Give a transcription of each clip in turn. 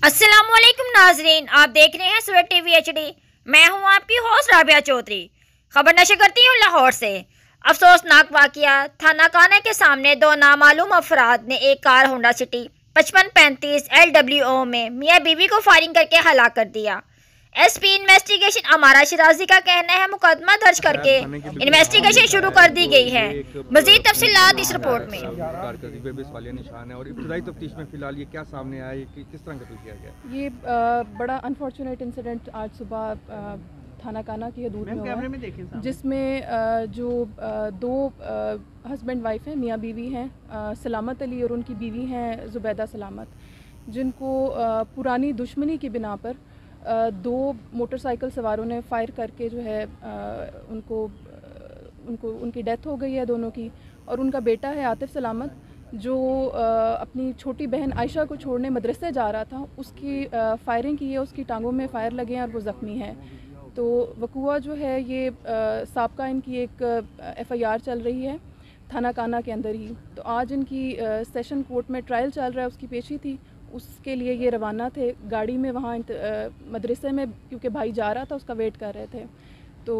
अस्सलामुअलैकुम नाजरीन, आप देख रहे हैं सूरत टीवी HD। मैं हूं आपकी होस्ट राबिया चौधरी। खबर नशर करती हूं लाहौर से। अफसोसनाक वाकया, थाना काना के सामने दो नामालूम अफराद ने एक कार होंडा सिटी 5535 LWO में मियाँ बीवी को फायरिंग करके हलाक कर दिया। SP इन्वेस्टिगेशन अमारा शिराजी का कहना है मुकदमा दर्ज करके इन्वेस्टिगेशन शुरू कर दी गई है। मजीद तफसीलात इस रिपोर्ट में। और इब्तदाई तफ्तीश में फिलहाल ये क्या सामने आया कि किस तरह कत्ल किया गया? ये बड़ा अनफॉर्चुनेट इंसिडेंट आज सुबह थाना काना की हदूद में हुआ, जिसमें जो दो हस्बैंड वाइफ हैं, मियाँ बीवी हैं, सलामत अली और उनकी बीवी हैं ज़ुबैदा सलामत, जिनको पुरानी दुश्मनी की बिना पर दो मोटरसाइकिल सवारों ने फायर करके जो है उनकी डेथ हो गई है दोनों की। और उनका बेटा है आतिफ सलामत, जो अपनी छोटी बहन आयशा को छोड़ने मदरसे जा रहा था, उसकी फायरिंग की है, उसकी टांगों में फायर लगे हैं और वो ज़ख्मी है। तो वकूआ जो है ये साबका इनकी एक FIR चल रही है थाना काना के अंदर ही। तो आज इनकी सेशन कोर्ट में ट्रायल चल रहा है, उसकी पेशी थी, उसके लिए ये रवाना थे गाड़ी में वहाँ मदरसे में, क्योंकि भाई जा रहा था उसका वेट कर रहे थे। तो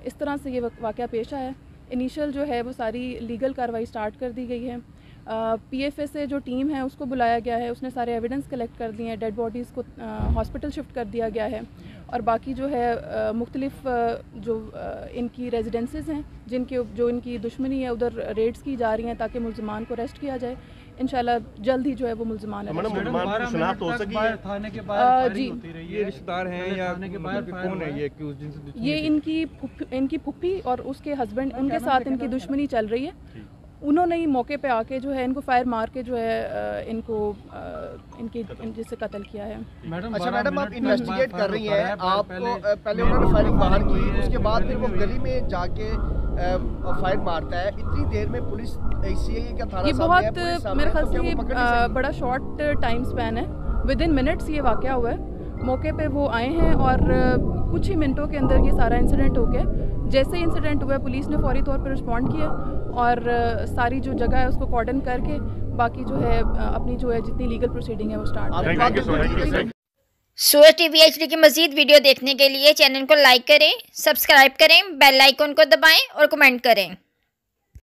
इस तरह से ये वाक़या पेश आया। इनिशियल जो है वो सारी लीगल कार्रवाई स्टार्ट कर दी गई है। PFA से जो टीम है उसको बुलाया गया है, उसने सारे एविडेंस कलेक्ट कर दिए हैं, डेड बॉडीज़ को हॉस्पिटल शिफ्ट कर दिया गया है। और बाकी जो है मुख्तलिफ जो इनकी रेजिडेंसेस हैं जो इनकी दुश्मनी है, उधर रेड्स की जा रही हैं ताकि मुल्ज़िमान को अरेस्ट किया जाए। इंशाल्लाह जल्द ही जो है वो मुल्ज़िमान जी। ये रिश्तेदार हैं या कौन है ये एक्यूज जिनसे? ये इनकी फुप्पी और उसके हस्बैंड, उनके साथ इनकी दुश्मनी चल रही है। उन्होंने ही मौके पे आके जो है इनको फायर मार के जो है इनको जिससे कत्ल किया है। अच्छा मैडम, आप इन्वेस्टिगेट कर रही हैं, आपको पहले उन्होंने फायरिंग बाहर की, उसके बाद फिर वो गली में जाके फायर मारता है। इतनी देर में पुलिस क्या थाना, ये बहुत मेरे ख्याल से ये बड़ा शॉर्ट टाइम स्पैन है, विदिन मिनट्स ये वाक़या हुआ है। मौके पे वो आए हैं और कुछ ही मिनटों के अंदर ये सारा इंसिडेंट हो गया। जैसे ही इंसिडेंट हुआ पुलिस ने फौरी तौर पर रिस्पॉन्ड किया और सारी जो जगह है उसको कॉर्डन करके बाकी जो है अपनी जो है जितनी लीगल प्रोसीडिंग है वो स्टार्ट। सूरत टीवी HD की मजीद वीडियो देखने के लिए चैनल को लाइक करें, सब्सक्राइब करें, बेल आइकन को दबाएं और कमेंट करें।